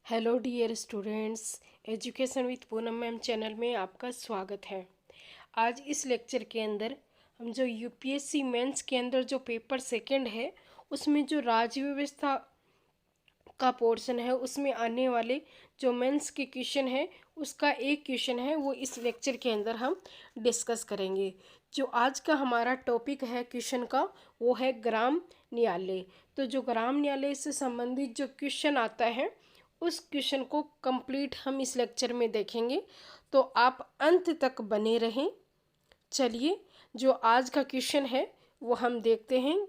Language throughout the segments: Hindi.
Hello dear students, education with Poonam ma'am channel में आपका स्वागत है। आज इस लेक्चर के अंदर हम जो यूपीएससी मेंस के अंदर जो पेपर सेकंड है उसमें जो राज्य व्यवस्था का पोर्शन है उसमें आने वाले जो मेंस के क्वेश्चन है उसका एक क्वेश्चन है वो इस लेक्चर के अंदर हम डिस्कस करेंगे। जो आज का हमारा टॉपिक है क्वेश्चन का वो है ग्राम न्यायालय। तो जो ग्राम न्यायालय से संबंधित जो क्वेश्चन आता है उस क्वेश्चन को कंप्लीट हम इस लेक्चर में देखेंगे, तो आप अंत तक बने रहें। चलिए जो आज का क्वेश्चन है वो हम देखते हैं।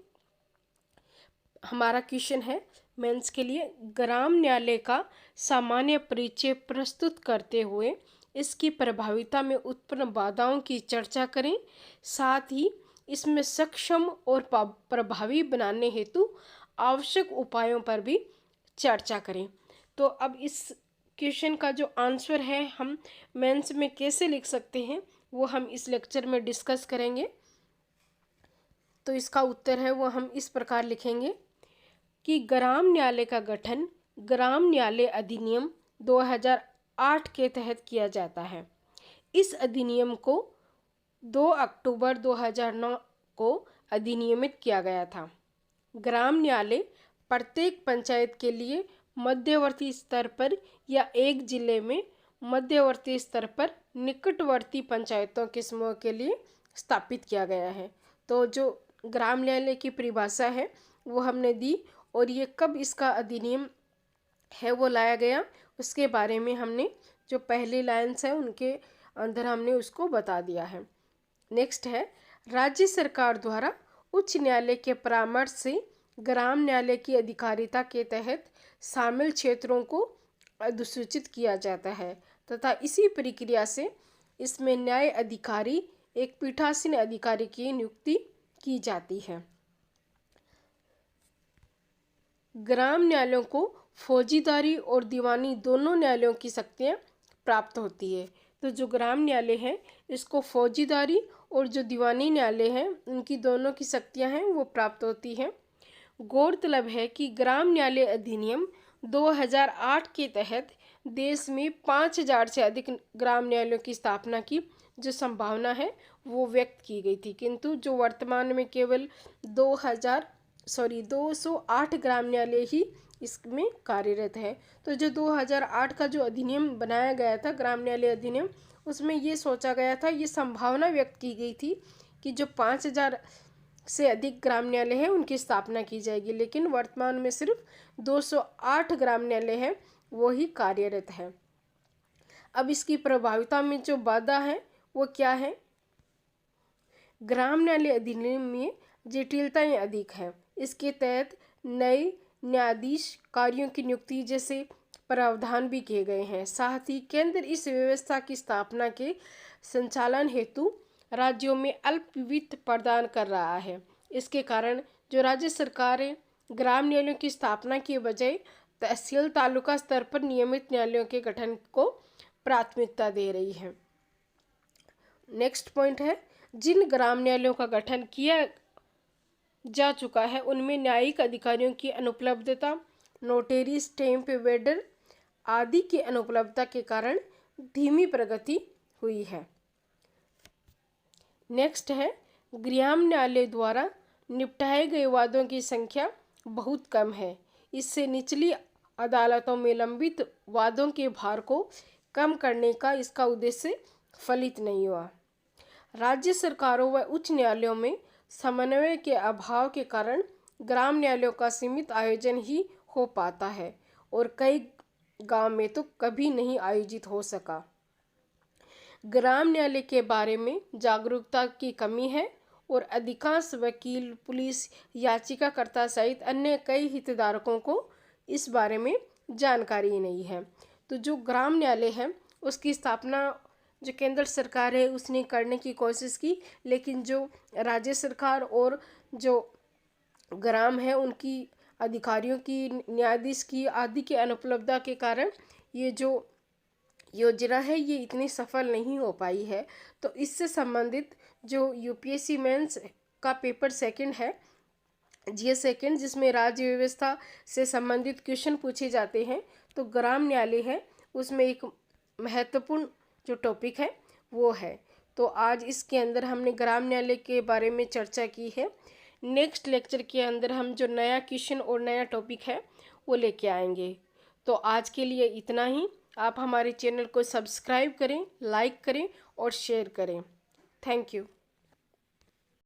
हमारा क्वेश्चन है मेंस के लिए, ग्राम न्यायालय का सामान्य परिचय प्रस्तुत करते हुए इसकी प्रभाविता में उत्पन्न बाधाओं की चर्चा करें, साथ ही इसमें सक्षम और प्रभावी बनाने हेतु आवश्यक उपायों पर भी चर्चा करें। तो अब इस क्वेश्चन का जो आंसर है हम मेंस में कैसे लिख सकते हैं वो हम इस लेक्चर में डिस्कस करेंगे। तो इसका उत्तर है वो हम इस प्रकार लिखेंगे कि ग्राम न्यायालय का गठन ग्राम न्यायालय अधिनियम 2008 के तहत किया जाता है। इस अधिनियम को 2 अक्टूबर 2009 को अधिनियमित किया गया था। ग्राम न्यायालय प्रत्येक पंचायत के लिए मध्यवर्ती स्तर पर या एक जिले में मध्यवर्ती स्तर पर निकटवर्ती पंचायतों के समूह के लिए स्थापित किया गया है। तो जो ग्राम न्यायालय की परिभाषा है वो हमने दी, और ये कब इसका अधिनियम है वो लाया गया उसके बारे में हमने जो पहली लाइन्स है उनके अंदर हमने उसको बता दिया है। नेक्स्ट है, राज्य सरकार द्वारा उच्च न्यायालय के परामर्श से ग्राम न्यायालय की अधिकारिता के तहत शामिल क्षेत्रों को अधिसूचित किया जाता है तथा इसी प्रक्रिया से इसमें न्याय अधिकारी एक पीठासीन अधिकारी की नियुक्ति की जाती है। ग्राम न्यायालयों को फौजीदारी और दीवानी दोनों न्यायालयों की शक्तियाँ प्राप्त होती है। तो जो ग्राम न्यायालय है इसको फौजीदारी और जो दीवानी न्यायालय हैं उनकी दोनों की शक्तियाँ हैं वो प्राप्त होती हैं। गौरतलब है कि ग्राम न्यायालय अधिनियम 2008 के तहत देश में 5000 से अधिक ग्राम न्यायालयों की स्थापना की जो संभावना है वो व्यक्त की गई थी, किंतु जो वर्तमान में केवल 208 ग्राम न्यायालय ही इसमें कार्यरत है। तो जो 2008 का जो अधिनियम बनाया गया था ग्राम न्यायालय अधिनियम, उसमें ये सोचा गया था, ये संभावना व्यक्त की गई थी कि जो 5000 से अधिक ग्राम न्यायालय है उनकी स्थापना की जाएगी, लेकिन वर्तमान में सिर्फ 208 ग्राम न्यायालय है वो ही कार्यरत है। अब इसकी प्रभाविता में जो बाधा है वो क्या है? ग्राम न्यायालय अधिनियम में जटिलताएं अधिक है। इसके तहत नए न्यायाधीश कार्यों की नियुक्ति जैसे प्रावधान भी किए गए हैं। साथ ही केंद्र इस व्यवस्था की स्थापना के संचालन हेतु राज्यों में अल्प वित्त प्रदान कर रहा है। इसके कारण जो राज्य सरकारें ग्राम न्यायालयों की स्थापना के बजाय तहसील तालुका स्तर पर नियमित न्यायालयों के गठन को प्राथमिकता दे रही है। नेक्स्ट पॉइंट है, जिन ग्राम न्यायालयों का गठन किया जा चुका है उनमें न्यायिक अधिकारियों की अनुपलब्धता, नोटेरी, स्टैंप वेडर आदि की अनुपलब्धता के कारण धीमी प्रगति हुई है। नेक्स्ट है, ग्राम न्यायालय द्वारा निपटाए गए वादों की संख्या बहुत कम है। इससे निचली अदालतों में लंबित वादों के भार को कम करने का इसका उद्देश्य फलित नहीं हुआ। राज्य सरकारों व उच्च न्यायालयों में समन्वय के अभाव के कारण ग्राम न्यायालयों का सीमित आयोजन ही हो पाता है और कई गांव में तो कभी नहीं आयोजित हो सका। ग्राम न्यायालय के बारे में जागरूकता की कमी है और अधिकांश वकील, पुलिस, याचिकाकर्ता सहित अन्य कई हितधारकों को इस बारे में जानकारी नहीं है। तो जो ग्राम न्यायालय है उसकी स्थापना जो केंद्र सरकार है उसने करने की कोशिश की, लेकिन जो राज्य सरकार और जो ग्राम है उनकी अधिकारियों की, न्यायाधीश की आदि के अनुपलब्धता के कारण ये जो योजना है ये इतनी सफल नहीं हो पाई है। तो इससे संबंधित जो यूपीएससी मेंस का पेपर सेकंड है जीएस सेकंड जिसमें राज्य व्यवस्था से संबंधित क्वेश्चन पूछे जाते हैं, तो ग्राम न्यायालय है उसमें एक महत्वपूर्ण जो टॉपिक है वो है। तो आज इसके अंदर हमने ग्राम न्यायालय के बारे में चर्चा की है। नेक्स्ट लेक्चर के अंदर हम जो नया क्वेश्चन और नया टॉपिक है वो लेके आएंगे। तो आज के लिए इतना ही। आप हमारे चैनल को सब्सक्राइब करें, लाइक करें और शेयर करें। Thank you.